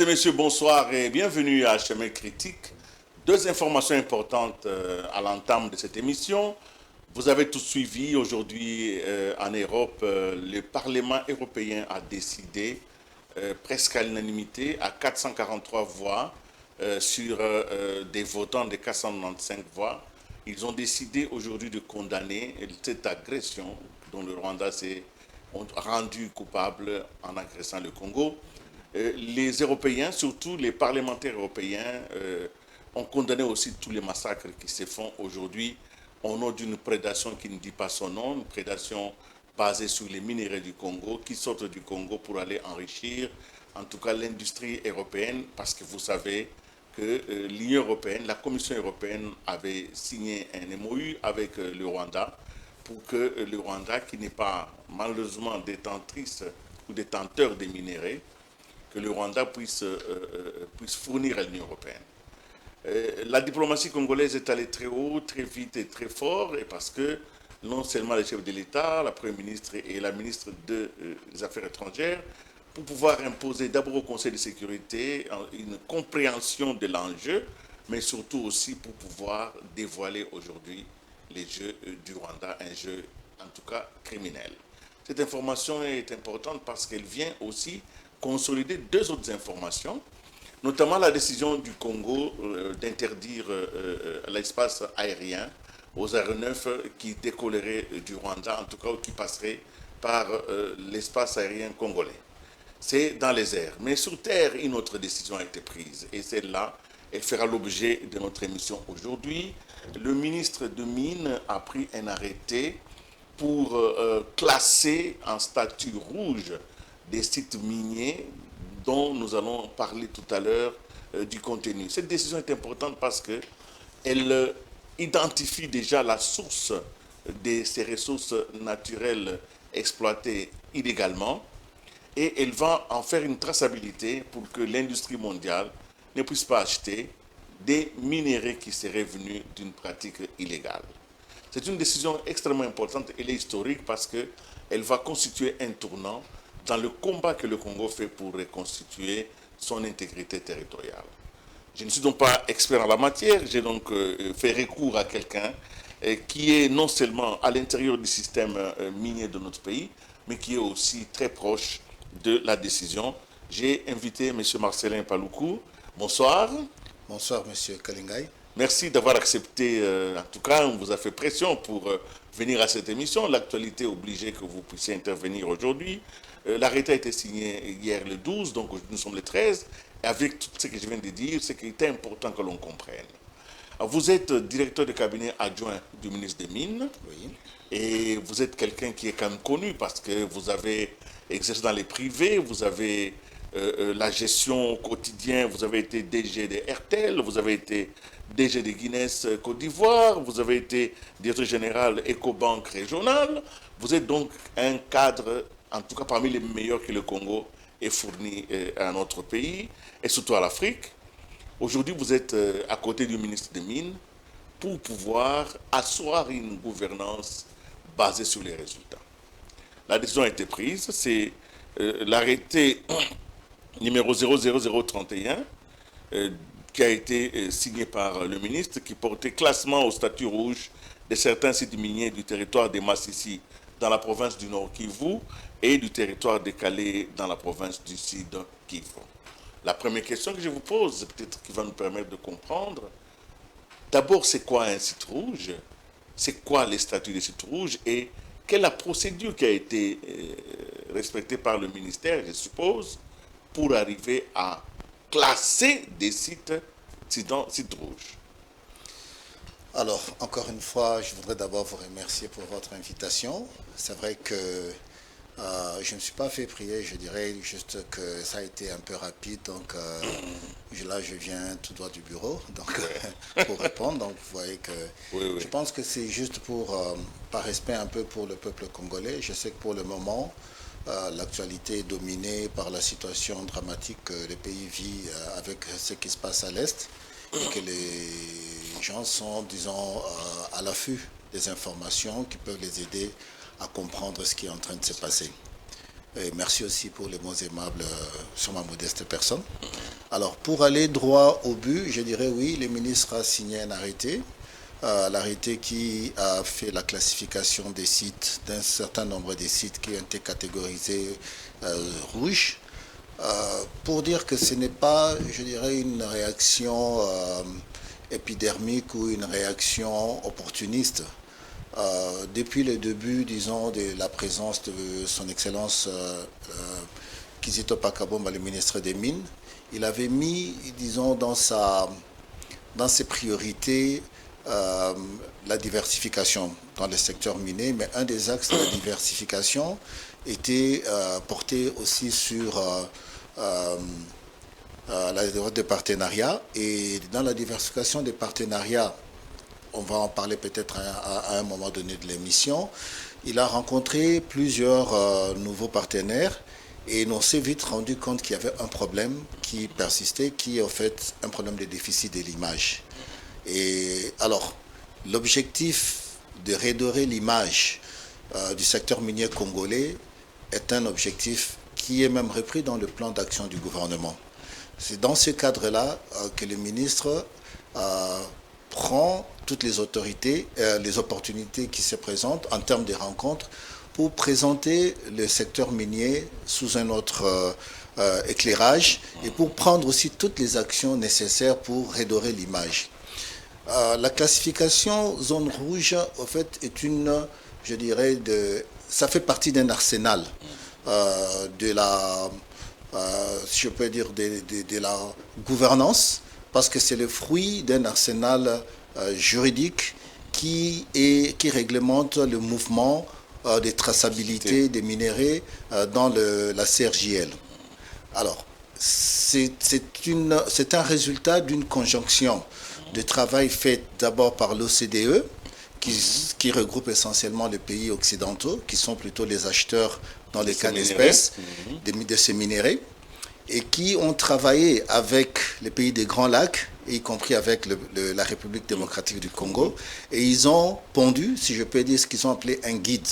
et messieurs, bonsoir et bienvenue à Chemin Critique. Deux informations importantes à l'entame de cette émission. Vous avez tous suivi aujourd'hui en Europe, le Parlement européen a décidé presque à l'unanimité, à 443 voix sur des votants de 495 voix. Ils ont décidé aujourd'hui de condamner cette agression dont le Rwanda s'est rendu coupable en agressant le Congo. Les Européens, surtout les parlementaires européens, ont condamné aussi tous les massacres qui se font aujourd'hui au nom d'une prédation qui ne dit pas son nom, une prédation basée sur les minéraux du Congo, qui sortent du Congo pour aller enrichir, en tout cas l'industrie européenne, parce que vous savez que l'Union européenne, la Commission européenne avait signé un MOU avec le Rwanda pour que le Rwanda, qui n'est pas malheureusement détentrice ou détenteur des minéraux, que le Rwanda puisse fournir à l'Union européenne. La diplomatie congolaise est allée très haut, très vite et très fort, et parce que non seulement le chef de l'État, la Première ministre et la ministre des Affaires étrangères, pour pouvoir imposer d'abord au Conseil de sécurité une compréhension de l'enjeu, mais surtout aussi pour pouvoir dévoiler aujourd'hui les jeux du Rwanda, un jeu en tout cas criminel. Cette information est importante parce qu'elle vient aussi consolider deux autres informations, notamment la décision du Congo d'interdire l'espace aérien aux aéronefs qui décolleraient du Rwanda, en tout cas qui passeraient par l'espace aérien congolais. C'est dans les airs. Mais sur terre, une autre décision a été prise. Et celle-là, elle fera l'objet de notre émission aujourd'hui. Le ministre de Mines a pris un arrêté pour classer en statut rouge des sites miniers dont nous allons parler tout à l'heure du contenu. Cette décision est importante parce qu'elle identifie déjà la source de ces ressources naturelles exploitées illégalement et elle va en faire une traçabilité pour que l'industrie mondiale ne puisse pas acheter des minéraux qui seraient venus d'une pratique illégale. C'est une décision extrêmement importante, elle est historique parce qu'elle va constituer un tournant dans le combat que le Congo fait pour reconstituer son intégrité territoriale. Je ne suis donc pas expert en la matière, j'ai donc fait recours à quelqu'un qui est non seulement à l'intérieur du système minier de notre pays, mais qui est aussi très proche de la décision. J'ai invité M. Marcelin Paloukou. Bonsoir. Bonsoir, M. Kalingay. Merci d'avoir accepté, en tout cas, on vous a fait pression pour venir à cette émission. L'actualité obligeait que vous puissiez intervenir aujourd'hui. L'arrêté a été signé hier le 12, donc nous sommes le 13. Et avec tout ce que je viens de dire, c'est qu'il était important que l'on comprenne. Alors, vous êtes directeur de cabinet adjoint du ministre des Mines. Oui. Et vous êtes quelqu'un qui est quand même connu parce que vous avez exercé dans les privés, vous avez la gestion quotidienne, vous avez été DG de RTL, vous avez été DG de Guinness Côte d'Ivoire, vous avez été directeur général Ecobank régional. Vous êtes donc un cadre, en tout cas parmi les meilleurs que le Congo ait fourni à notre pays et surtout à l'Afrique. Aujourd'hui, vous êtes à côté du ministre des Mines pour pouvoir asseoir une gouvernance basée sur les résultats. La décision a été prise, c'est l'arrêté numéro 00031 qui a été signé par le ministre qui portait classement au statut rouge de certains sites miniers du territoire de Massissi dans la province du Nord Kivu et du territoire de Calais dans la province du Sud Kivu. La première question que je vous pose, peut-être qui va nous permettre de comprendre, d'abord c'est quoi un site rouge? C'est quoi les statuts des sites rouges et quelle est la procédure qui a été respectée par le ministère, je suppose, pour arriver à classer des sites rouges? Alors, encore une fois, je voudrais d'abord vous remercier pour votre invitation. C'est vrai que je ne me suis pas fait prier, je dirais juste que ça a été un peu rapide, donc là je viens tout droit du bureau donc, pour répondre, donc vous voyez que oui. Je pense que c'est juste par respect un peu pour le peuple congolais. Je sais que pour le moment, l'actualité est dominée par la situation dramatique que le pays vit avec ce qui se passe à l'Est et que les gens sont, disons, à l'affût des informations qui peuvent les aider à comprendre ce qui est en train de se passer. Et merci aussi pour les mots aimables sur ma modeste personne. Alors, pour aller droit au but, je dirais oui, le ministre a signé un arrêté. L'arrêté qui a fait la classification des sites, d'un certain nombre de sites qui ont été catégorisés rouges, pour dire que ce n'est pas, je dirais, une réaction épidermique ou une réaction opportuniste. Depuis le début, disons, de la présence de son Excellence Kizito Pakabomba, le ministre des Mines, il avait mis, disons, dans ses priorités la diversification dans le secteur minier, mais un des axes de la diversification était porté aussi sur la démarche de partenariat. Et dans la diversification des partenariats, on va en parler peut-être à un moment donné de l'émission, il a rencontré plusieurs nouveaux partenaires et on s'est vite rendu compte qu'il y avait un problème qui persistait, qui est en fait un problème de déficit de l'image. Et alors, l'objectif de redorer l'image du secteur minier congolais est un objectif qui est même repris dans le plan d'action du gouvernement. C'est dans ce cadre-là que le ministre prend toutes les autorités, les opportunités qui se présentent en termes de rencontres pour présenter le secteur minier sous un autre éclairage et pour prendre aussi toutes les actions nécessaires pour redorer l'image. La classification zone rouge, en fait, est une, je dirais, ça fait partie d'un arsenal de la, je peux dire, de la gouvernance, parce que c'est le fruit d'un arsenal juridique qui réglemente le mouvement de traçabilité des minéraux dans la CRJL. Alors, c'est un résultat d'une conjonction de travail fait d'abord par l'OCDE, qui regroupe essentiellement les pays occidentaux, qui sont plutôt les acheteurs dans les cas d'espèces de ces minéraux, et qui ont travaillé avec les pays des Grands Lacs, y compris avec la République démocratique du Congo, et ils ont pondu, si je peux dire, ce qu'ils ont appelé un guide.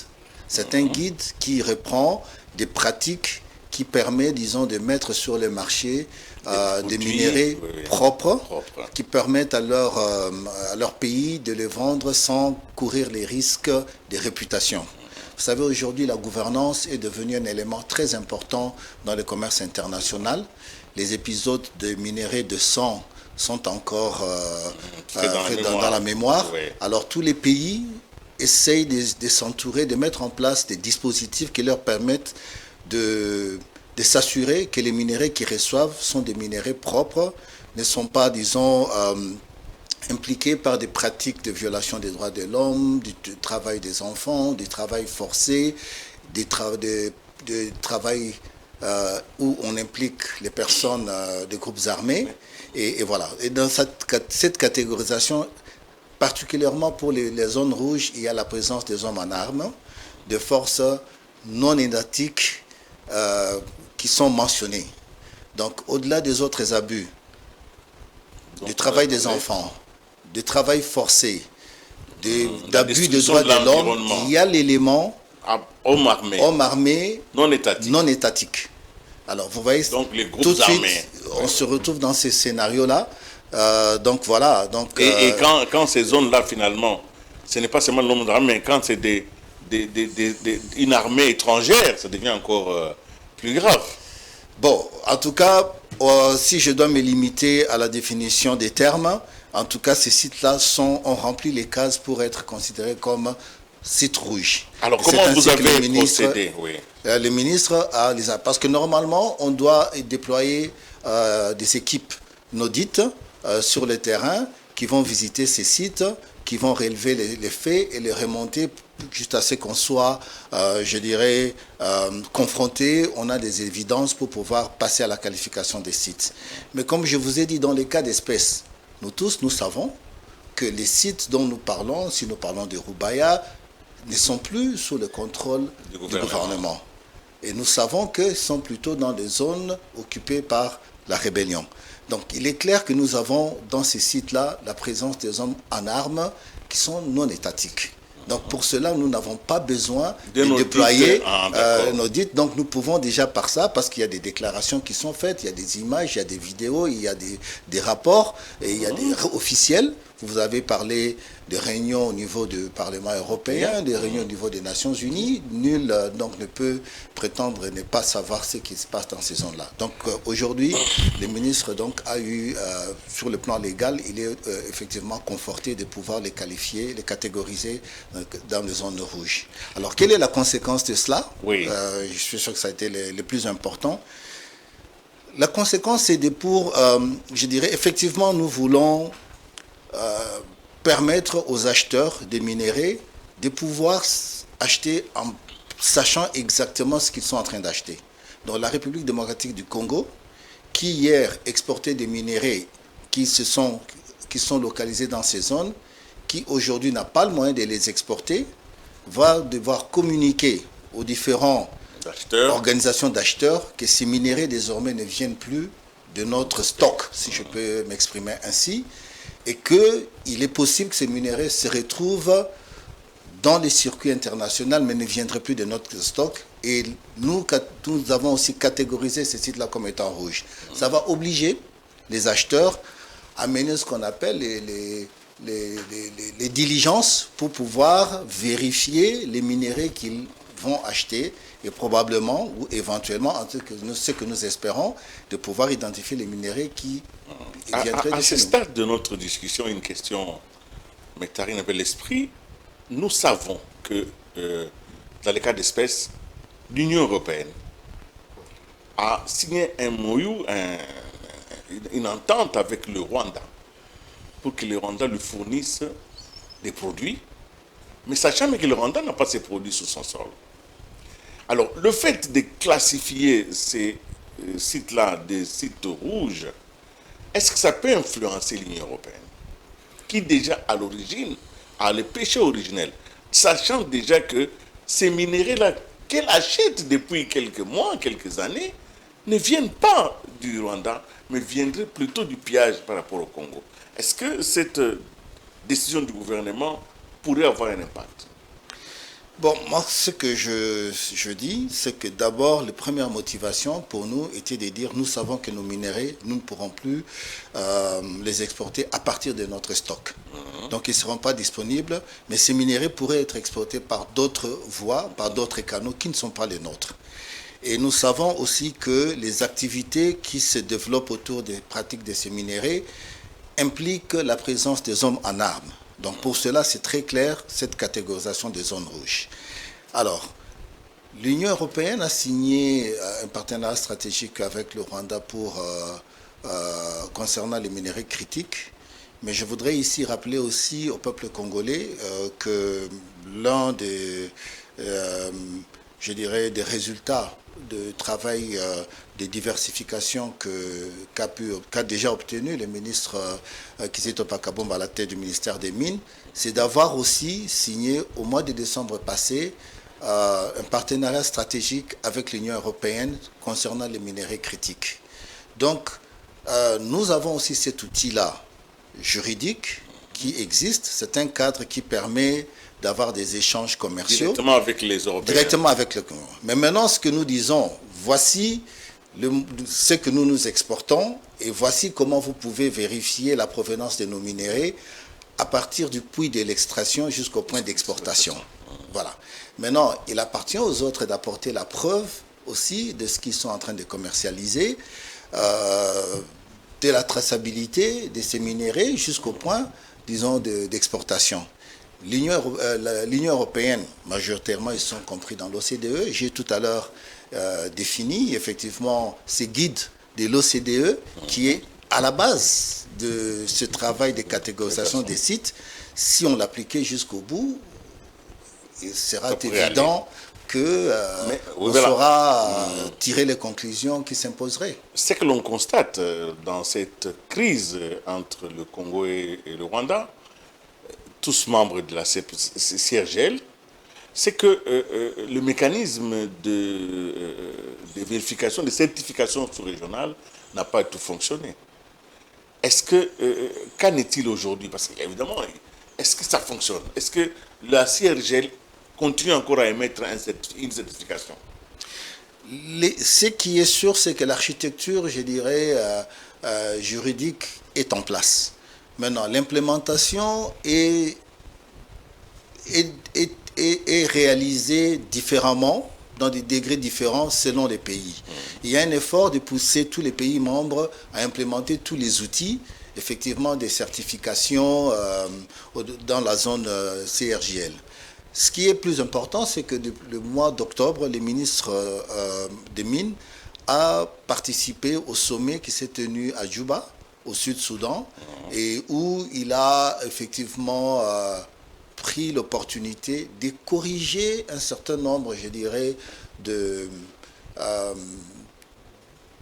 C'est un guide qui reprend des pratiques qui permet, disons, de mettre sur le marché des minéraux propres, qui permettent à leur pays de les vendre sans courir les risques de réputation. Vous savez, aujourd'hui, la gouvernance est devenue un élément très important dans le commerce international. Les épisodes de minéraux de sang sont encore dans la mémoire. Oui. Alors, tous les pays essayent de s'entourer, de mettre en place des dispositifs qui leur permettent de s'assurer que les minéraux qu'ils reçoivent sont des minéraux propres, ne sont pas, disons, impliqués par des pratiques de violation des droits de l'homme, du travail des enfants, du travail forcé, du travail où on implique les personnes des groupes armés. Et voilà. Et dans cette catégorisation, particulièrement pour les zones rouges, il y a la présence des hommes en armes, de forces non étatiques qui sont mentionnés. Donc, au-delà des autres abus, du travail des enfants, du travail forcé, d'abus de droits de l'homme, il y a l'élément hommes armés non étatiques. Alors, vous voyez, donc, les groupes tout de suite, armés. On se retrouve dans ces scénarios-là. Donc, voilà. Donc, et quand ces zones-là, finalement, ce n'est pas seulement le nombre d'armées, mais quand c'est une armée étrangère, ça devient encore plus grave. Bon, en tout cas, si je dois me limiter à la définition des termes, en tout cas, ces sites-là ont rempli les cases pour être considérés comme sites rouges. Alors, comment vous avez procédé? Le ministre parce que normalement, on doit déployer des équipes naudites sur le terrain qui vont visiter ces sites, qui vont relever les faits et les remonter jusqu'à ce qu'on soit, je dirais, confronté. On a des évidences pour pouvoir passer à la qualification des sites. Mais comme je vous ai dit, dans les cas d'espèces, nous savons que les sites dont nous parlons, si nous parlons de Rubaya, ne sont plus sous le contrôle du gouvernement. Et nous savons qu'ils sont plutôt dans des zones occupées par la rébellion. Donc il est clair que nous avons dans ces sites-là la présence des hommes en armes qui sont non étatiques. Donc pour cela, nous n'avons pas besoin de déployer un audit. Donc nous pouvons déjà par ça, parce qu'il y a des déclarations qui sont faites, il y a des images, il y a des vidéos, il y a des rapports, et il y a des officiels. Vous avez parlé des réunions au niveau du Parlement européen, des réunions au niveau des Nations Unies. Nul donc ne peut prétendre ne pas savoir ce qui se passe dans ces zones-là. Donc aujourd'hui, le ministre donc, a eu, sur le plan légal, il est effectivement conforté de pouvoir les qualifier, les catégoriser dans les zones rouges. Alors quelle est la conséquence de cela? Oui. Je suis sûr que ça a été le plus important. La conséquence, c'est je dirais, effectivement, nous voulons permettre aux acheteurs de minerais de pouvoir acheter en sachant exactement ce qu'ils sont en train d'acheter. Donc la République démocratique du Congo, qui hier exportait des minerais qui sont localisés dans ces zones, qui aujourd'hui n'a pas le moyen de les exporter, va devoir communiquer aux différentes organisations d'acheteurs que ces minerais désormais ne viennent plus de notre stock, si je peux m'exprimer ainsi, et qu'il est possible que ces minerais se retrouvent dans les circuits internationaux, mais ne viendraient plus de notre stock. Et nous avons aussi catégorisé ces sites-là comme étant rouges. Ça va obliger les acheteurs à mener ce qu'on appelle les diligences pour pouvoir vérifier les minerais qu'ils vont acheter et probablement ou éventuellement, ce que nous espérons, de pouvoir identifier les minerais qui viendraient de À chez ce nous. stade de notre discussion, une question m'est tarine avec l'esprit. Nous savons que, dans les cas d'espèce, l'Union européenne a signé un MOU, une entente avec le Rwanda pour que le Rwanda lui fournisse des produits, mais sachant que le Rwanda n'a pas ces produits sur son sol. Alors, le fait de classifier ces sites-là des sites rouges, est-ce que ça peut influencer l'Union européenne, qui déjà à l'origine a le péché originel, sachant déjà que ces minéraux-là qu'elle achète depuis quelques mois, quelques années, ne viennent pas du Rwanda, mais viendraient plutôt du pillage par rapport au Congo. Est-ce que cette décision du gouvernement pourrait avoir un impact? Bon, moi, ce que je dis, c'est que d'abord, la première motivation pour nous était de dire, nous savons que nos minéraux, nous ne pourrons plus les exporter à partir de notre stock. Donc, ils ne seront pas disponibles, mais ces minéraux pourraient être exportés par d'autres voies, par d'autres canaux qui ne sont pas les nôtres. Et nous savons aussi que les activités qui se développent autour des pratiques de ces minéraux impliquent la présence des hommes en armes. Donc pour cela, c'est très clair, cette catégorisation des zones rouges. Alors, l'Union européenne a signé un partenariat stratégique avec le Rwanda concernant les minéraux critiques. Mais je voudrais ici rappeler aussi au peuple congolais que l'un des, des résultats de travail de diversification qu'a déjà obtenu le ministre Kizito Pakabomba à la tête du ministère des Mines, c'est d'avoir aussi signé au mois de décembre passé un partenariat stratégique avec l'Union européenne concernant les minéraux critiques. Donc, nous avons aussi cet outil-là juridique qui existe. C'est un cadre qui permet d'avoir des échanges commerciaux. Directement avec les Européens. Directement avec le Congo. Mais maintenant, ce que nous disons, voici ce que nous exportons et voici comment vous pouvez vérifier la provenance de nos minéraux à partir du puits de l'extraction jusqu'au point d'exportation. Voilà. Maintenant, il appartient aux autres d'apporter la preuve aussi de ce qu'ils sont en train de commercialiser, de la traçabilité de ces minéraux jusqu'au point, disons, d'exportation. L'Union européenne, majoritairement, ils sont compris dans l'OCDE. J'ai tout à l'heure défini, effectivement, ces guides de l'OCDE qui est à la base de ce travail de catégorisation des sites. Si on l'appliquait jusqu'au bout, il sera évident qu'on saura tirer les conclusions qui s'imposeraient. Ce que l'on constate dans cette crise entre le Congo et le Rwanda, tous membres de la CIRGL, c'est que le mécanisme de vérification, de certification sous-régionale n'a pas tout fonctionné. Est-ce que, qu'en est-il aujourd'hui? Parce qu'évidemment, est-ce que ça fonctionne? Est-ce que la CIRGL continue encore à émettre une certification? Ce qui est sûr, c'est que l'architecture, je dirais, juridique est en place. Maintenant, l'implémentation est réalisée différemment, dans des degrés différents selon les pays. Il y a un effort de pousser tous les pays membres à implémenter tous les outils, effectivement, des certifications dans la zone CIRGL. Ce qui est plus important, c'est que le mois d'octobre, le ministre des Mines a participé au sommet qui s'est tenu à Djouba, au Sud-Soudan, et où il a effectivement pris l'opportunité de corriger un certain nombre, je dirais, de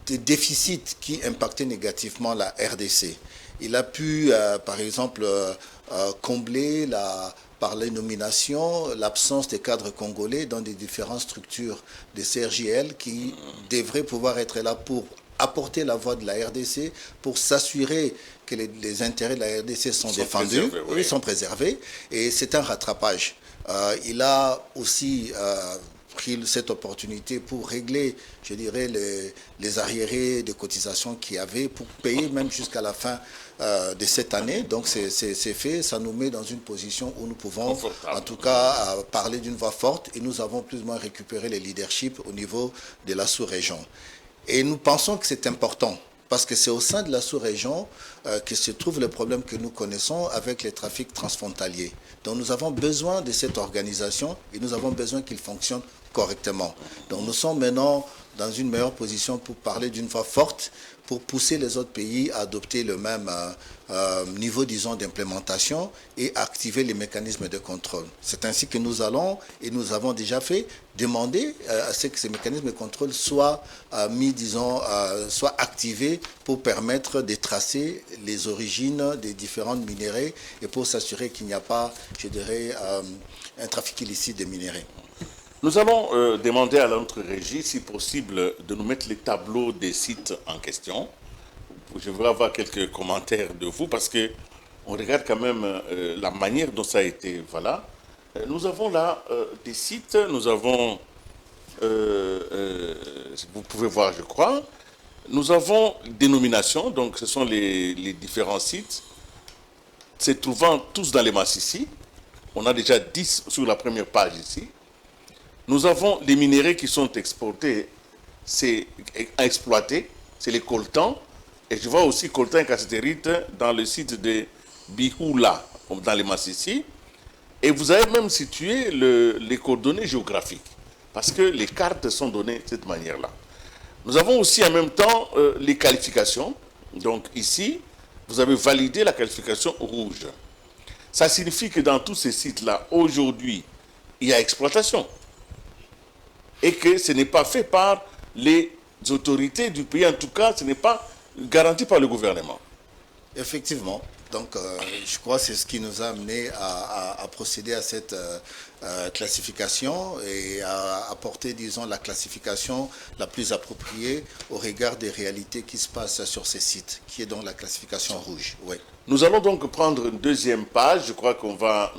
déficits qui impactaient négativement la RDC. Il a pu, par exemple, combler par les nominations, l'absence des cadres congolais dans des différentes structures de CRJL qui devraient pouvoir être là pour apporter la voix de la RDC, pour s'assurer que les intérêts de la RDC sont défendus, oui, sont préservés, et c'est un rattrapage. Il a aussi pris cette opportunité pour régler, je dirais, les arriérés de cotisations qu'il y avait, pour payer même jusqu'à la fin de cette année. Donc c'est fait, ça nous met dans une position où nous pouvons en tout cas parler d'une voix forte, et nous avons plus ou moins récupéré le leadership au niveau de la sous-région. Et nous pensons que c'est important, parce que c'est au sein de la sous-région que se trouve le problème que nous connaissons avec les trafics transfrontaliers. Donc nous avons besoin de cette organisation, et nous avons besoin qu'il fonctionne correctement. Donc nous sommes maintenant dans une meilleure position pour parler d'une voix forte, pour pousser les autres pays à adopter le même niveau, disons, d'implémentation et activer les mécanismes de contrôle. C'est ainsi que nous allons, et nous avons déjà fait, demander à ce que ces mécanismes de contrôle soient mis, disons, soient activés pour permettre de tracer les origines des différents minéraux et pour s'assurer qu'il n'y a pas, je dirais, un trafic illicite de minéraux. Nous allons demander à notre régie, si possible, de nous mettre les tableaux des sites en question. Je voudrais avoir quelques commentaires de vous, parce que on regarde quand même la manière dont ça a été. Voilà. Nous avons là des sites, nous avons, vous pouvez voir, je crois, nous avons des nominations, donc ce sont les différents sites, se trouvant tous dans les Massissi. On a déjà 10 sur la première page ici. Nous avons les minéraux qui sont exportés, c'est exploités, c'est les coltans. Et je vois aussi coltan et cassiterite dans le site de Bihula, dans les Massissi. Et vous avez même situé les coordonnées géographiques, parce que les cartes sont données de cette manière-là. Nous avons aussi en même temps les qualifications. Donc ici, vous avez validé la qualification rouge. Ça signifie que dans tous ces sites-là, aujourd'hui, il y a exploitation. Et que ce n'est pas fait par les autorités du pays, en tout cas, ce n'est pas garanti par le gouvernement. Effectivement. Donc, je crois que c'est ce qui nous a amené à procéder à cette classification et à apporter, disons, la classification la plus appropriée au regard des réalités qui se passent sur ces sites, qui est donc la classification rouge. Oui. Nous allons donc prendre une deuxième page, je crois qu'on va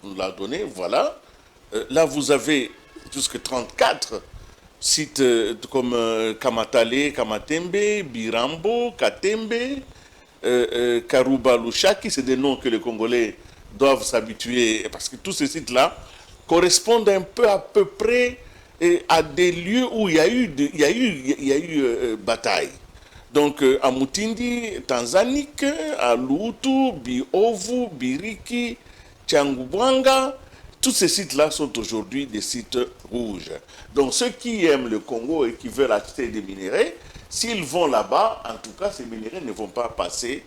nous la donner, voilà. Là, vous avez jusque 34 sites comme Kamatale, Kamatembe, Birambo, Katembe, Karuba, Lushaki, c'est des noms que les Congolais doivent s'habituer, parce que tous ces sites-là correspondent un peu à peu près à des lieux où il y a eu bataille. Donc à Mutindi, Tanzanique, à Lutu, Biovu, Biriki, Tchangubwanga, tous ces sites-là sont aujourd'hui des sites rouges. Donc ceux qui aiment le Congo et qui veulent acheter des minéraux, s'ils vont là-bas, en tout cas, ces minéraux ne vont pas passer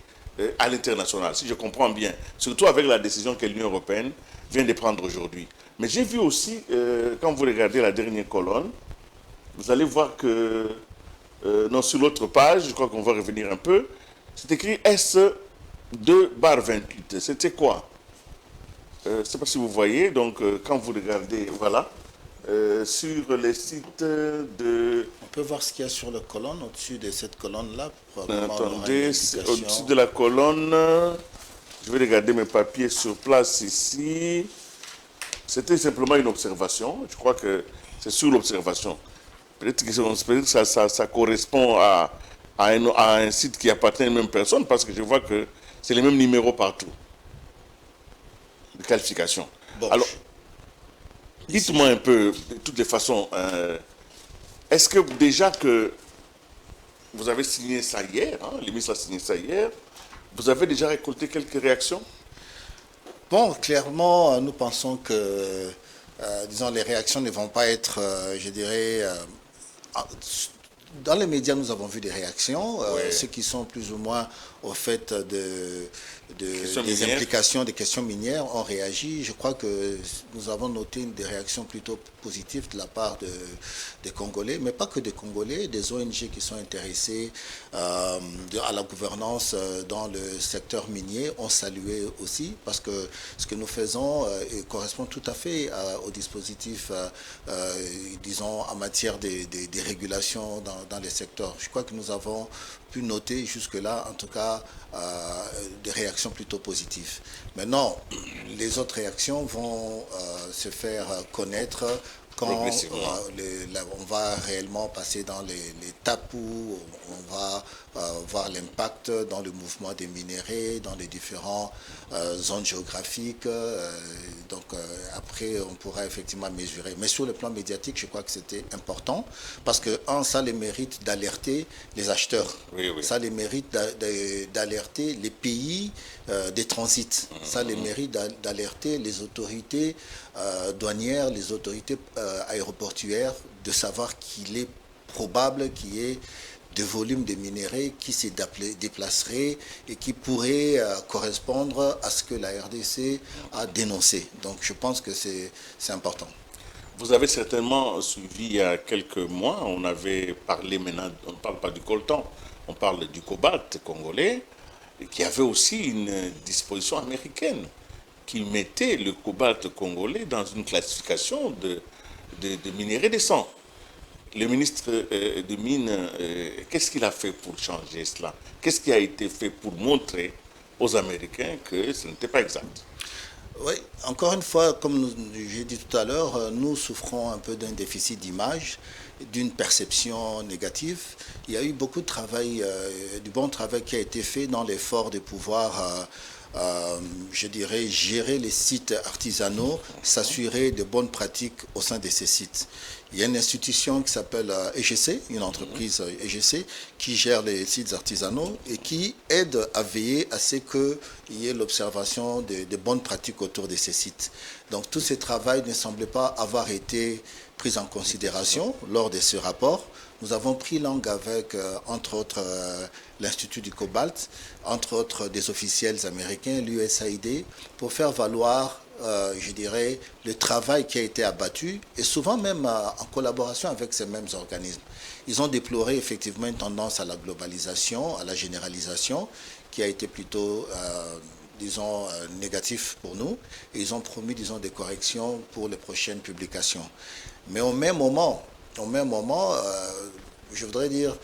à l'international, si je comprends bien. Surtout avec la décision que l'Union européenne vient de prendre aujourd'hui. Mais j'ai vu aussi, quand vous regardez la dernière colonne, vous allez voir que, non, sur l'autre page, je crois qu'on va revenir un peu, c'est écrit S2/28. C'était quoi? Je ne sais pas si vous voyez, donc quand vous regardez, voilà, sur les sites de... On peut voir ce qu'il y a sur la colonne, au-dessus de cette colonne-là. Attendez, au-dessus de la colonne, Je vais regarder mes papiers sur place ici. C'était simplement une observation. Je crois que c'est sur l'observation. Peut-être que ça correspond à un site qui appartient à une même personne parce que je vois que c'est les mêmes numéros partout de qualification. Bon, Alors, dites-moi un peu, de toutes les façons, est-ce que déjà que vous avez signé ça hier, hein, le ministre a signé ça hier, vous avez déjà récolté quelques réactions? bon, clairement, nous pensons que, disons, les réactions ne vont pas être, je dirais, dans les médias, nous avons vu des réactions, Ouais. ceux qui sont plus ou moins au fait Questions des minières. implications des questions minières ont réagi. Je crois que nous avons noté des réactions plutôt positives de la part des Congolais, mais pas que des Congolais, des ONG qui sont intéressés à la gouvernance dans le secteur minier ont salué aussi, parce que ce que nous faisons correspond tout à fait au dispositif, disons, en matière des régulations dans les secteurs. Je crois que nous avons pu noter jusque-là, en tout cas, des réactions plutôt positives. Maintenant, les autres réactions vont se faire connaître quand on va réellement passer dans l'étape où on va voir l'impact dans le mouvement des minéraux, dans les différentes zones géographiques. Donc après, on pourra effectivement mesurer. Mais sur le plan médiatique, je crois que c'était important parce que, ça les mérite d'alerter les acheteurs. Oui, oui. Ça les mérite d'alerter les pays des transits. Ça les mérite d'alerter les autorités douanières, les autorités aéroportuaires, de savoir qu'il est probable qu'il y ait de volumes de minéraux qui se déplaceraient et qui pourraient correspondre à ce que la RDC a dénoncé. Donc je pense que c'est important. Vous avez certainement suivi il y a quelques mois, on avait parlé maintenant, on ne parle pas du coltan, on parle du cobalt congolais, qui avait aussi une disposition américaine qui mettait le cobalt congolais dans une classification de minerais décents. Le ministre des Mines, qu'est-ce qu'il a fait pour changer cela? Qu'est-ce qui a été fait pour montrer aux Américains que ce n'était pas exact? Oui, encore une fois, comme j'ai dit tout à l'heure, nous souffrons un peu d'un déficit d'image, d'une perception négative. Il y a eu beaucoup de travail, du bon travail qui a été fait dans l'effort de pouvoir, je dirais, gérer les sites artisanaux, s'assurer de bonnes pratiques au sein de ces sites. Il y a une institution qui s'appelle EGC, une entreprise EGC, qui gère les sites artisanaux et qui aide à veiller à ce qu'il y ait l'observation de bonnes pratiques autour de ces sites. Donc tout ce travail ne semblait pas avoir été pris en considération lors de ce rapport. Nous avons pris langue avec, entre autres, l'Institut du Cobalt, entre autres des officiels américains, l'USAID, pour faire valoir, je dirais, le travail qui a été abattu, et souvent même en collaboration avec ces mêmes organismes. Ils ont déploré effectivement une tendance à la globalisation, à la généralisation, qui a été plutôt, disons, négatif pour nous, et ils ont promis, disons, des corrections pour les prochaines publications. Mais au même moment, je voudrais dire,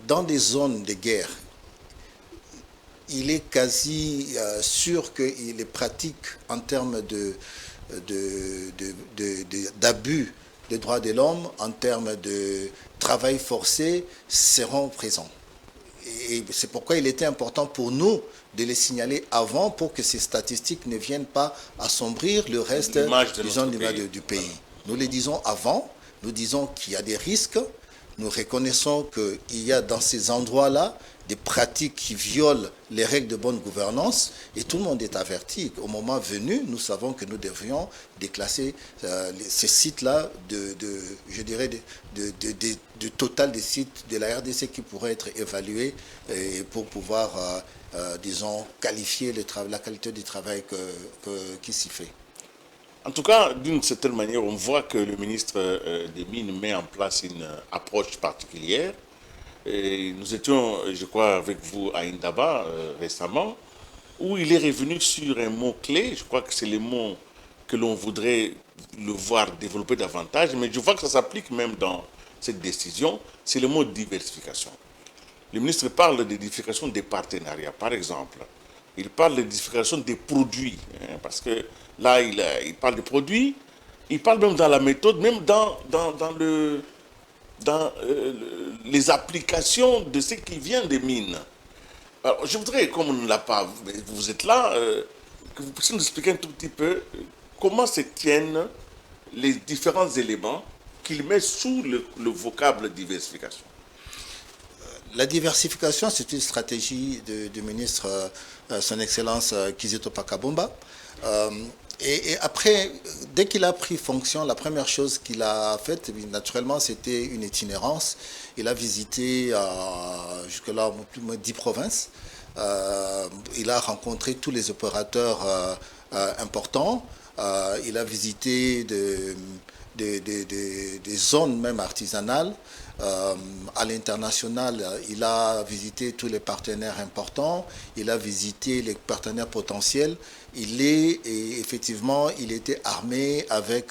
dans des zones de guerre, il est quasi sûr que les pratiques en termes d'abus des droits de l'homme, en termes de travail forcé, seront présents. Et c'est pourquoi il était important pour nous de les signaler avant pour que ces statistiques ne viennent pas assombrir le reste du pays. Nous les disons avant, nous disons qu'il y a des risques, nous reconnaissons qu'il y a dans ces endroits-là des pratiques qui violent les règles de bonne gouvernance et tout le monde est averti. Au moment venu, nous savons que nous devrions déclasser ces sites-là je dirais, du total des sites de la RDC qui pourraient être évalués pour pouvoir, disons, qualifier la qualité du travail qui s'y fait. En tout cas, d'une certaine manière, on voit que le ministre des Mines met en place une approche particulière. Et nous étions, je crois, avec vous à Indaba récemment, où il est revenu sur un mot-clé. Je crois que c'est le mot que l'on voudrait le voir développer davantage, mais je vois que ça s'applique même dans cette décision. C'est le mot diversification. le ministre parle de diversification des partenariats, par exemple. Il parle de diversification des produits, hein, parce que là, il parle de produits, il parle même dans la méthode, même dans les applications de ce qui vient des mines. Alors, je voudrais, comme on ne l'a pas, vous êtes là, que vous puissiez nous expliquer un tout petit peu comment se tiennent les différents éléments qu'il met sous le vocable diversification. La diversification, c'est une stratégie du ministre, Son Excellence Kizito Pakabomba. Et après, dès qu'il a pris fonction, la première chose qu'il a faite, naturellement, c'était une itinérance. Il a visité jusque-là plus ou moins 10 provinces. Il a rencontré tous les opérateurs importants. Il a visité des zones même artisanales. À l'international, il a visité tous les partenaires importants, il a visité les partenaires potentiels. Effectivement, il était armé avec,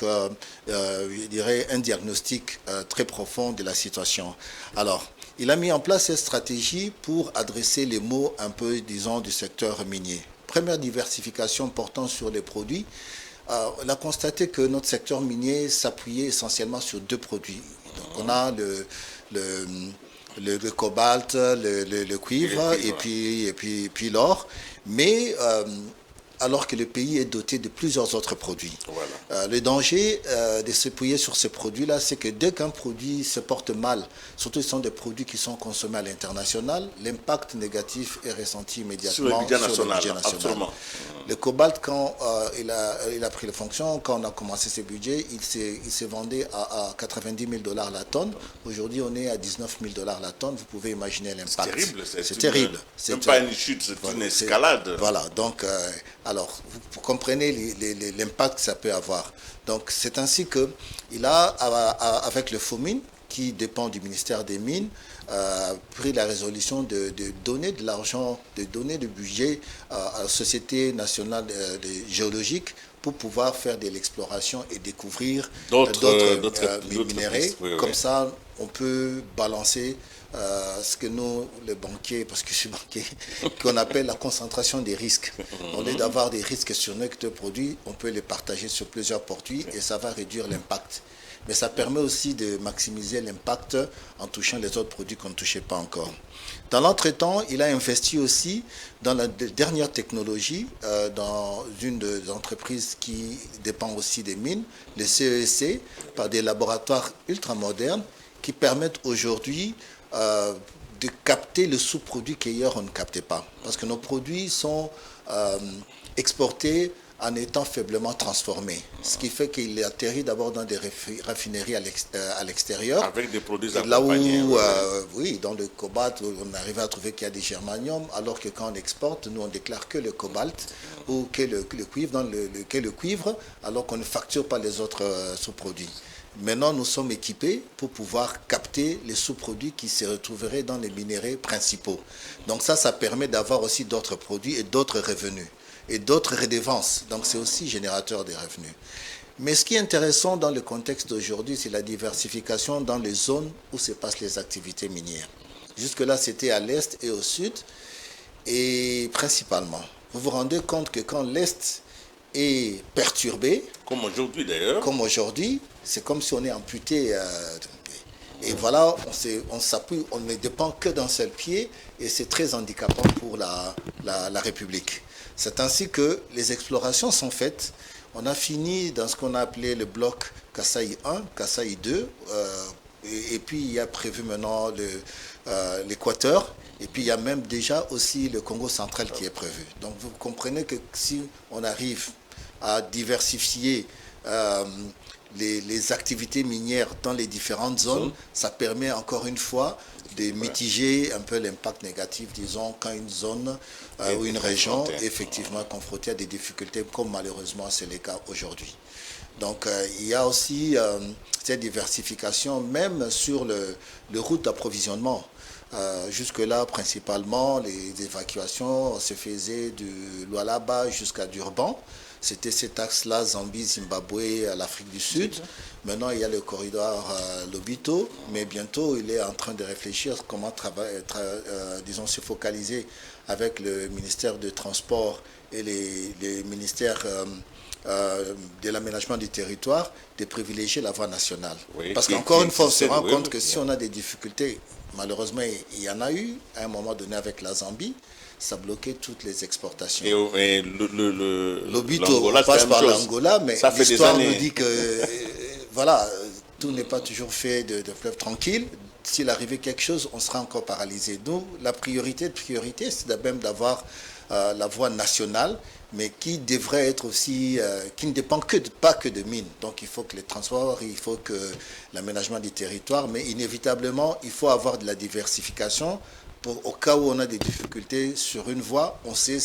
je dirais, un diagnostic très profond de la situation. Alors, il a mis en place cette stratégie pour adresser les mots un peu, disons, du secteur minier. Première diversification portant sur les produits. On a constaté que notre secteur minier s'appuyait essentiellement sur deux produits. Donc on a le cobalt, le cuivre et puis l'or. Mais alors que le pays est doté de plusieurs autres produits. Voilà. Le danger de s'appuyer sur ces produits-là, c'est que dès qu'un produit se porte mal, surtout ce sont des produits qui sont consommés à l'international, l'impact négatif est ressenti immédiatement sur le budget national. Absolument. Le cobalt, quand il a pris les fonctions, quand on a commencé ce budget, il s'est vendu à 90 000 $ la tonne. Aujourd'hui, on est à 19 000 $ la tonne. Vous pouvez imaginer l'impact. C'est terrible. C'est terrible. Même pas une chute, c'est une escalade. Voilà. Donc, alors, vous comprenez l'impact que ça peut avoir. Donc, c'est ainsi qu'il a, avec le FOMIN, qui dépend du ministère des Mines, pris la résolution de donner de l'argent, de donner du budget à la Société nationale géologique pour pouvoir faire de l'exploration et découvrir d'autres minéraux. Oui, comme ça, on peut balancer ce que nous, les banquiers, parce que je suis banquier, qu'on appelle la concentration des risques. Au lieu d'avoir des risques sur notre produit, on peut les partager sur plusieurs produits et ça va réduire l'impact. Mais ça permet aussi de maximiser l'impact en touchant les autres produits qu'on ne touchait pas encore. Dans l'entretemps, il a investi aussi dans la dernière technologie, dans une des entreprises qui dépend aussi des mines, le CEC, par des laboratoires ultramodernes qui permettent aujourd'hui de capter le sous-produit qu'ailleurs on ne captait pas. Parce que nos produits sont exportés en étant faiblement transformés. Ce qui fait qu'il atterrit d'abord dans des raffineries à l'extérieur. Avec des produits accompagnés. Là où, oui, dans le cobalt, on arrive à trouver qu'il y a des germanium, alors que quand on exporte, nous on déclare que le cobalt ou que le cuivre, alors qu'on ne facture pas les autres sous-produits. Maintenant, nous sommes équipés pour pouvoir capter les sous-produits qui se retrouveraient dans les minéraux principaux. Donc ça permet d'avoir aussi d'autres produits et d'autres revenus et d'autres redevances. Donc c'est aussi générateur de revenus. Mais ce qui est intéressant dans le contexte d'aujourd'hui, c'est la diversification dans les zones où se passent les activités minières. Jusque-là, c'était à l'est et au sud, et principalement. Vous vous rendez compte que quand l'est est perturbé, comme aujourd'hui d'ailleurs, c'est comme si on est amputé. Et voilà, on s'appuie, on ne dépend que d'un seul pied, et c'est très handicapant pour la République. C'est ainsi que les explorations sont faites. On a fini dans ce qu'on a appelé le bloc Kasaï 1, Kasaï 2, et puis il y a prévu maintenant l'Équateur, et puis il y a même déjà aussi le Congo central qui est prévu. Donc vous comprenez que si on arrive à diversifier les activités minières dans les différentes zones, ça permet encore une fois de mitiger un peu l'impact négatif, disons, quand une zone ou une région est effectivement confrontée à des difficultés, comme malheureusement c'est le cas aujourd'hui. Donc il y a aussi cette diversification, même sur le route d'approvisionnement. Jusque-là, principalement, les évacuations se faisaient de Lualaba jusqu'à Durban. C'était cet axe-là, Zambie, Zimbabwe, l'Afrique du Sud. Maintenant, il y a le corridor Lobito, mais bientôt, il est en train de réfléchir comment disons, se focaliser avec le ministère de Transport et les ministères de l'aménagement du territoire, de privilégier la voie nationale. Oui, parce qu'encore une fois, on se rend compte que si on a des difficultés, malheureusement, il y en a eu à un moment donné avec la Zambie, ça bloquait toutes les exportations. Et Lobito, on passe par l'Angola, mais l'histoire nous dit que voilà, tout n'est pas toujours fait de fleuve tranquille. S'il arrivait quelque chose, on sera encore paralysé. Donc, la priorité, c'est même d'avoir la voie nationale, mais qui devrait être aussi, qui ne dépend pas que de mines. Donc il faut que les transports, il faut que l'aménagement du territoire, mais inévitablement, il faut avoir de la diversification pour, au cas où on a des difficultés sur une voie, on sait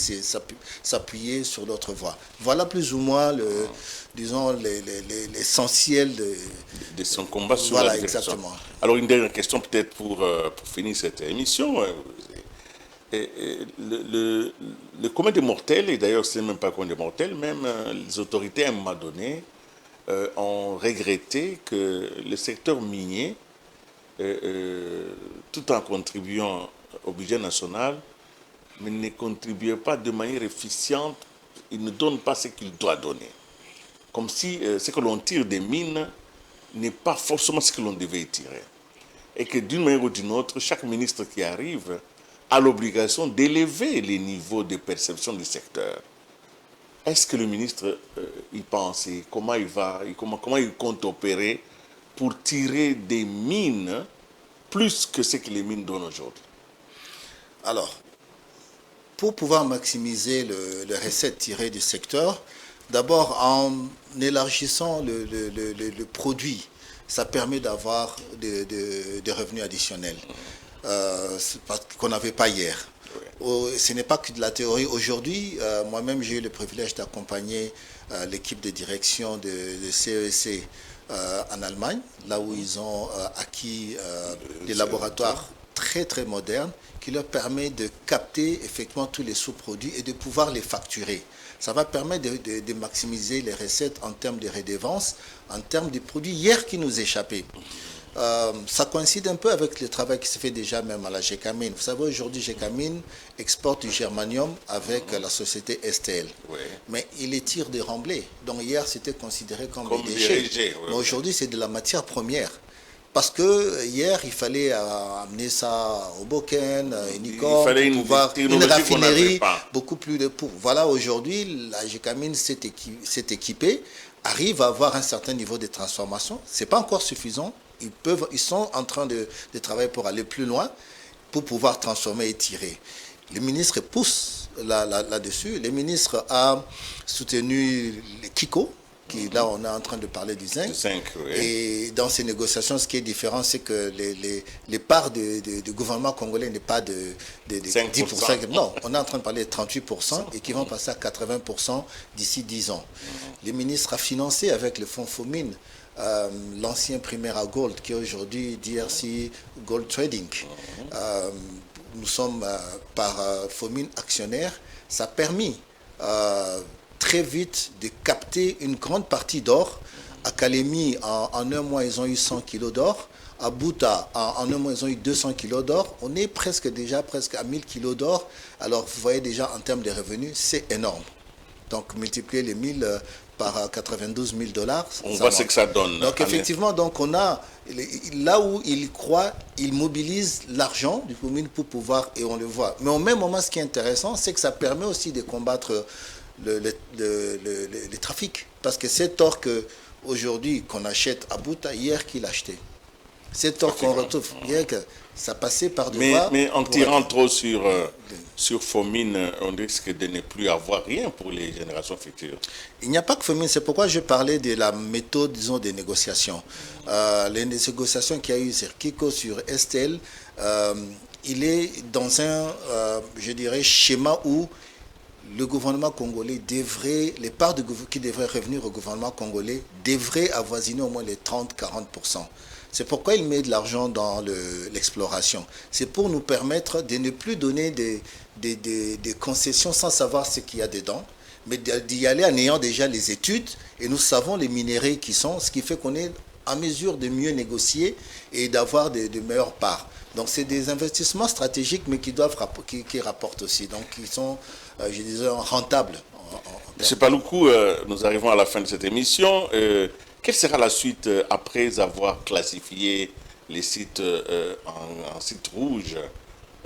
s'appuyer sur l'autre voie. Voilà plus ou moins, disons, l'essentiel de son combat sur voilà, la direction. Exactement. Alors une dernière question peut-être pour finir cette émission. Le commun des mortels, et d'ailleurs ce n'est même pas le commun des mortels, même les autorités à un moment donné ont regretté que le secteur minier, tout en contribuant au budget national, mais ne contribuait pas de manière efficiente, il ne donne pas ce qu'il doit donner. Comme si ce que l'on tire des mines n'est pas forcément ce que l'on devait tirer. Et que d'une manière ou d'une autre, chaque ministre qui arrive a l'obligation d'élever les niveaux de perception du secteur. Est-ce que le ministre y pense et comment il compte opérer pour tirer des mines plus que ce que les mines donnent aujourd'hui? Alors, pour pouvoir maximiser les recettes tirées du secteur, d'abord en élargissant le produit, ça permet d'avoir des revenus additionnels. Qu'on n'avait pas hier. Ce n'est pas que de la théorie. Aujourd'hui, moi-même, j'ai eu le privilège d'accompagner l'équipe de direction de CEC en Allemagne, là où ils ont acquis des laboratoires très très modernes qui leur permettent de capter effectivement tous les sous-produits et de pouvoir les facturer. Ça va permettre de maximiser les recettes en termes de redevances, en termes de produits hier qui nous échappaient. Ça coïncide un peu avec le travail qui se fait déjà même à la Gécamine. Vous savez, aujourd'hui, Gécamine exporte du germanium avec la société STL. Oui. Mais il les tire des remblais. Donc hier, c'était considéré comme des déchets. Mais aujourd'hui, c'est de la matière première. Parce que hier, il fallait amener ça au Boken, Unicom, pour pouvoir une raffinerie, beaucoup plus de pour. Voilà, aujourd'hui, la Gécamine s'est équipée, arrive à avoir un certain niveau de transformation. Ce n'est pas encore suffisant. Ils sont en train de travailler pour aller plus loin, pour pouvoir transformer et tirer. Le ministre pousse là-dessus. Le ministre a soutenu les Kiko, qui là on est en train de parler du zinc. Oui. Et dans ces négociations, ce qui est différent, c'est que les parts du gouvernement congolais n'est pas de 10%. Non, on est en train de parler de 38% et qui vont passer à 80% d'ici 10 ans. Le ministre a financé avec le fonds FOMIN l'ancien Primera Gold, qui est aujourd'hui DRC Gold Trading. Nous sommes par FOMIN actionnaire. Ça a permis très vite de capter une grande partie d'or. À Kalemi, en un mois, ils ont eu 100 kilos d'or. À Bouta, en un mois, ils ont eu 200 kilos d'or. On est presque à 1000 kilos d'or. Alors, vous voyez déjà, en termes de revenus, c'est énorme. Donc, multiplier les 1000 par 92 000 $. On voit ce que ça donne. Donc, effectivement, donc on a, là où il croit, il mobilise l'argent du commune pour pouvoir, et on le voit. Mais au même moment, ce qui est intéressant, c'est que ça permet aussi de combattre le trafic. Parce que cet or qu'aujourd'hui, qu'on achète à Bouta, hier qu'il achetait. Cet or qu'on retrouve, hier que ça passait par devant. Mais en tirant trop sur FOMIN, on risque de ne plus avoir rien pour les générations futures. Il n'y a pas que FOMIN, c'est pourquoi je parlais de la méthode, disons, des négociations. Les négociations qu'il y a eu sur Kiko, sur STL, il est dans un, je dirais, schéma où le gouvernement congolais devrait, les parts qui devraient revenir au gouvernement congolais devraient avoisiner au moins les 30-40%. C'est pourquoi il met de l'argent dans l'exploration. C'est pour nous permettre de ne plus donner des concessions sans savoir ce qu'il y a dedans, mais d'y aller en ayant déjà les études, et nous savons les minéraux qui sont, ce qui fait qu'on est en mesure de mieux négocier et d'avoir de meilleures parts. Donc c'est des investissements stratégiques, mais qui doivent qui rapportent aussi, donc qui sont, je disais, rentables. Monsieur Paloukou, nous arrivons à la fin de cette émission. Quelle sera la suite après avoir classifié les sites en sites rouges?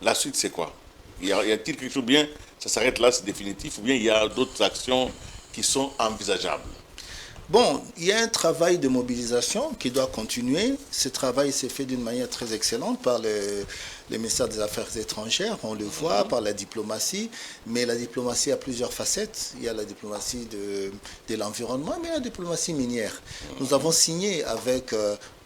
La suite, c'est quoi? Y a-t-il quelque chose bien? Ça s'arrête là, c'est définitif, ou bien il y a d'autres actions qui sont envisageables? Bon, il y a un travail de mobilisation qui doit continuer. Ce travail s'est fait d'une manière très excellente par le ministère des Affaires étrangères, on le voit, par la diplomatie. Mais la diplomatie a plusieurs facettes. Il y a la diplomatie de l'environnement, mais il y a la diplomatie minière. Nous avons signé avec...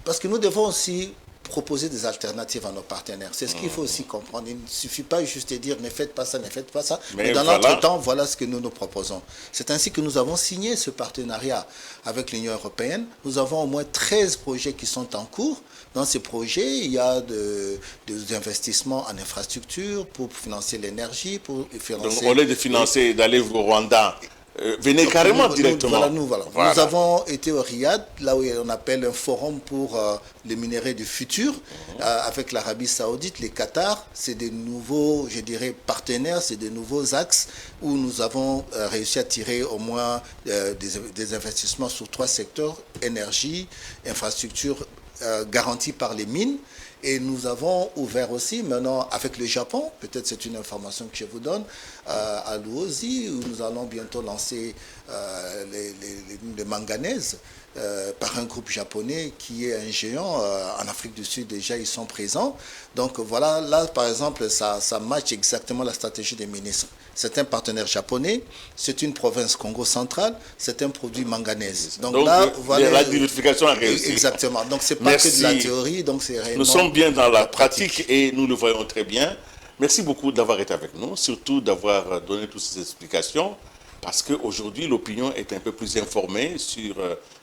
parce que nous devons aussi proposer des alternatives à nos partenaires. C'est ce qu'il faut aussi comprendre. Il ne suffit pas juste de dire ne faites pas ça, ne faites pas ça. Mais dans l'entretemps, voilà ce que nous nous proposons. C'est ainsi que nous avons signé ce partenariat avec l'Union européenne. Nous avons au moins 13 projets qui sont en cours. Dans ces projets, il y a des investissements en infrastructure pour financer l'énergie, pour financer... Donc, au lieu de financer, d'aller au Rwanda, venez carrément directement. Voilà. Nous avons été au Riyad, là où on appelle un forum pour les minéraux du futur, avec l'Arabie Saoudite, les Qatar. C'est des nouveaux, je dirais, partenaires, c'est des nouveaux axes où nous avons réussi à tirer au moins des investissements sur 3 secteurs, énergie, infrastructure garantie par les mines. Et nous avons ouvert aussi, maintenant avec le Japon, peut-être c'est une information que je vous donne, à Luozi, où nous allons bientôt lancer les manganèses par un groupe japonais qui est un géant. En Afrique du Sud, déjà, ils sont présents. Donc voilà, là, par exemple, ça match exactement la stratégie des ministres. C'est un partenaire japonais, c'est une province Congo centrale, c'est un produit manganèse. Donc là, voilà, la diversification a réussi. Exactement. Donc c'est pas que de la théorie, donc c'est réellement... Nous sommes bien dans la pratique et nous le voyons très bien. Merci beaucoup d'avoir été avec nous, surtout d'avoir donné toutes ces explications, parce qu'aujourd'hui, l'opinion est un peu plus informée sur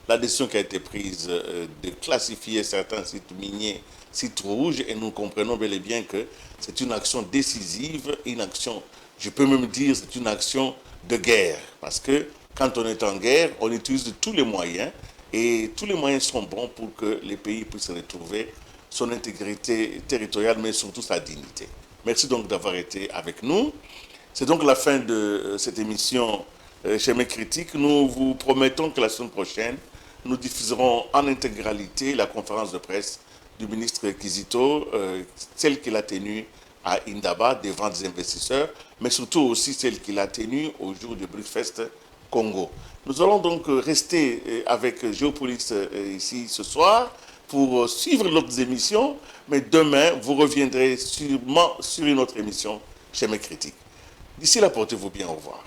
la décision qui a été prise de classifier certains sites miniers, sites rouges, et nous comprenons bel et bien que c'est une action décisive, une action, je peux même dire, c'est une action de guerre, parce que quand on est en guerre, on utilise tous les moyens, et tous les moyens sont bons pour que les pays puissent retrouver son intégrité territoriale, mais surtout sa dignité. Merci donc d'avoir été avec nous. C'est donc la fin de cette émission Chemin Critique. Nous vous promettons que la semaine prochaine, nous diffuserons en intégralité la conférence de presse du ministre Kizito, celle qu'il a tenue à Indaba devant des investisseurs, mais surtout aussi celle qu'il a tenue au jour du BRICFest Congo. Nous allons donc rester avec Géopolis ici ce soir pour suivre d'autres émissions, mais demain, vous reviendrez sûrement sur une autre émission Chemin Critique. D'ici là, portez-vous bien, au revoir.